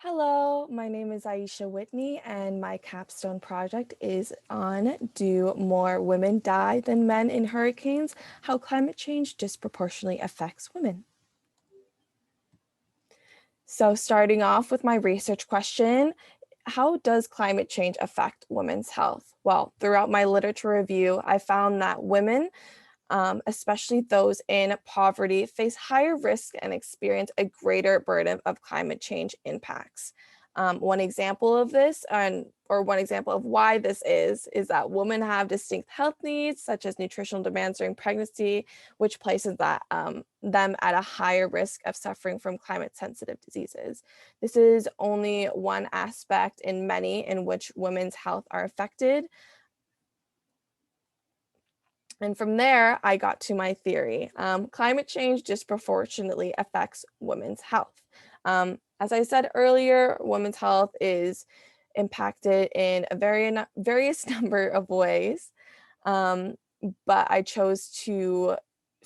Hello, my name is Aisha Whitney, and my capstone project is on Do More Women Die Than Men in Hurricanes? How Climate Change Disproportionately Affects Women. So, starting off with my research question, how does climate change affect women's health? Well, throughout my literature review, I found that women especially those in poverty, face higher risk and experience a greater burden of climate change impacts. One example of this, or one example of why this is that women have distinct health needs, such as nutritional demands during pregnancy, which places them at a higher risk of suffering from climate-sensitive diseases. This is only one aspect in many in which women's health are affected. And from there, I got to my theory. Climate change disproportionately affects women's health. As I said earlier, women's health is impacted in a various number of ways, um, but I chose to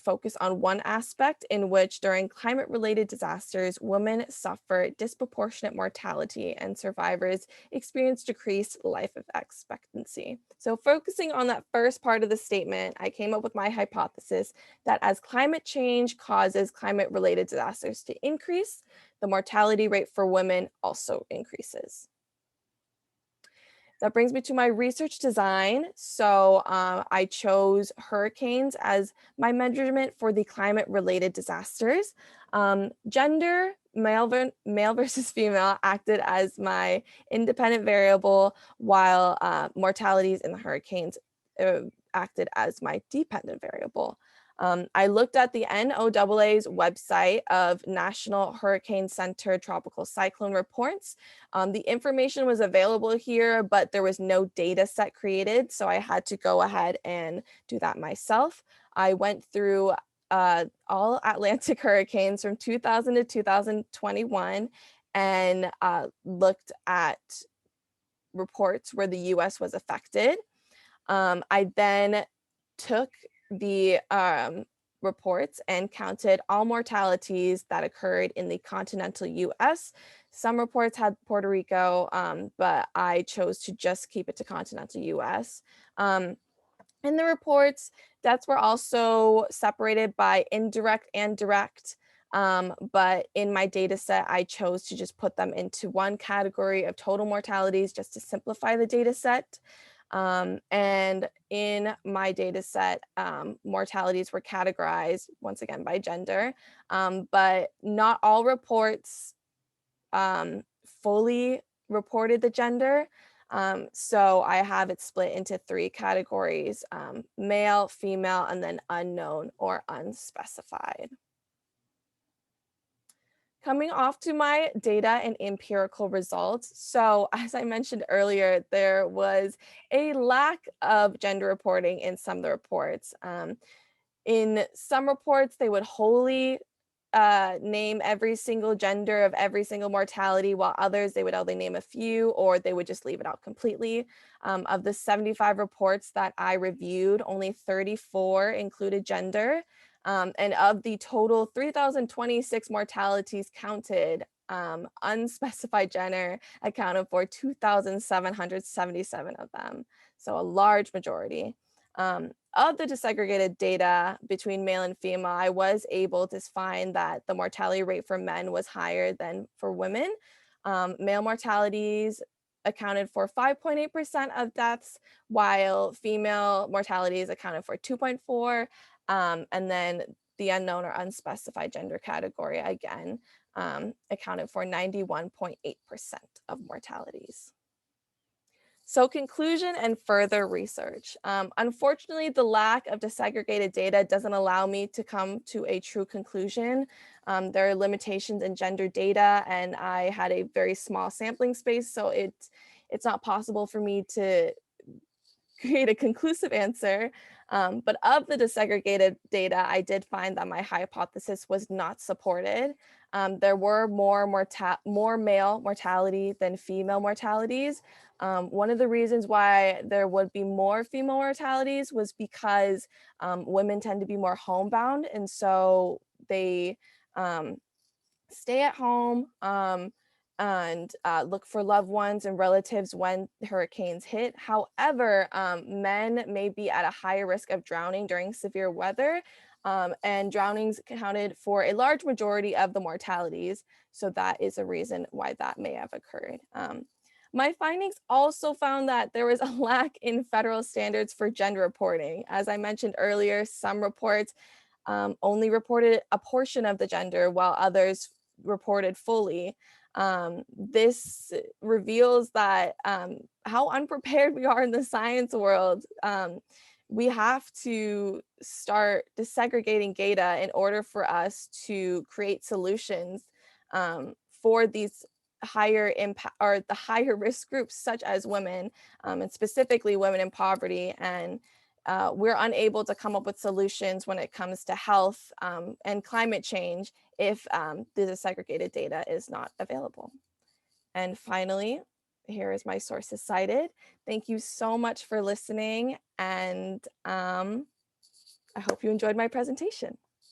focus on one aspect in which during climate-related disasters, women suffer disproportionate mortality and survivors experience decreased life expectancy. So focusing on that first part of the statement, I came up with my hypothesis that as climate change causes climate-related disasters to increase, the mortality rate for women also increases. That brings me to my research design. So I chose hurricanes as my measurement for the climate-related disasters. Gender, male versus female, acted as my independent variable, while mortalities in the hurricanes acted as my dependent variable. I looked at the NOAA's website of National Hurricane Center Tropical Cyclone Reports. The information was available here, but there was no data set created, so I had to go ahead and do that myself. I went through all Atlantic hurricanes from 2000 to 2021 and looked at reports where the US was affected. I then took the reports and counted all mortalities that occurred in the continental US. Some reports had Puerto Rico, but I chose to just keep it to continental US. In the reports, deaths were also separated by indirect and direct. But in my data set, I chose to just put them into one category of total mortalities just to simplify the data set. And in my data set, mortalities were categorized once again by gender, but not all reports fully reported the gender. So I have it split into three categories, male, female, and then unknown or unspecified. Coming off to my data and empirical results. So as I mentioned earlier, there was a lack of gender reporting in some of the reports. In some reports, they would wholly name every single gender of every single mortality, while others, they would only name a few, or they would just leave it out completely. Of the 75 reports that I reviewed, only 34 included gender. And of the total 3,026 mortalities counted, unspecified gender accounted for 2,777 of them. So a large majority. Of the desegregated data between male and female, I was able to find that the mortality rate for men was higher than for women. Male mortalities accounted for 5.8% of deaths, while female mortalities accounted for 2.4%. And then the unknown or unspecified gender category, again, accounted for 91.8% of mortalities. So conclusion and further research. Unfortunately, the lack of desegregated data doesn't allow me to come to a true conclusion. There are limitations in gender data, and I had a very small sampling space, so it's not possible for me to create a conclusive answer. But of the desegregated data, I did find that my hypothesis was not supported. There were more male mortality than female mortalities. One of the reasons why there would be more female mortalities was because women tend to be more homebound, and so they stay at home and look for loved ones and relatives when hurricanes hit. However, men may be at a higher risk of drowning during severe weather, and drownings accounted for a large majority of the mortalities. So that is a reason why that may have occurred. My findings also found that there was a lack in federal standards for gender reporting. As I mentioned earlier, some reports only reported a portion of the gender while others reported fully. This reveals that how unprepared we are in the science world. We have to start disaggregating data in order for us to create solutions for these higher impact or the higher risk groups, such as women, and specifically women in poverty. And we're unable to come up with solutions when it comes to health and climate change if the disaggregated data is not available. And finally, here is my sources cited. Thank you so much for listening, and I hope you enjoyed my presentation.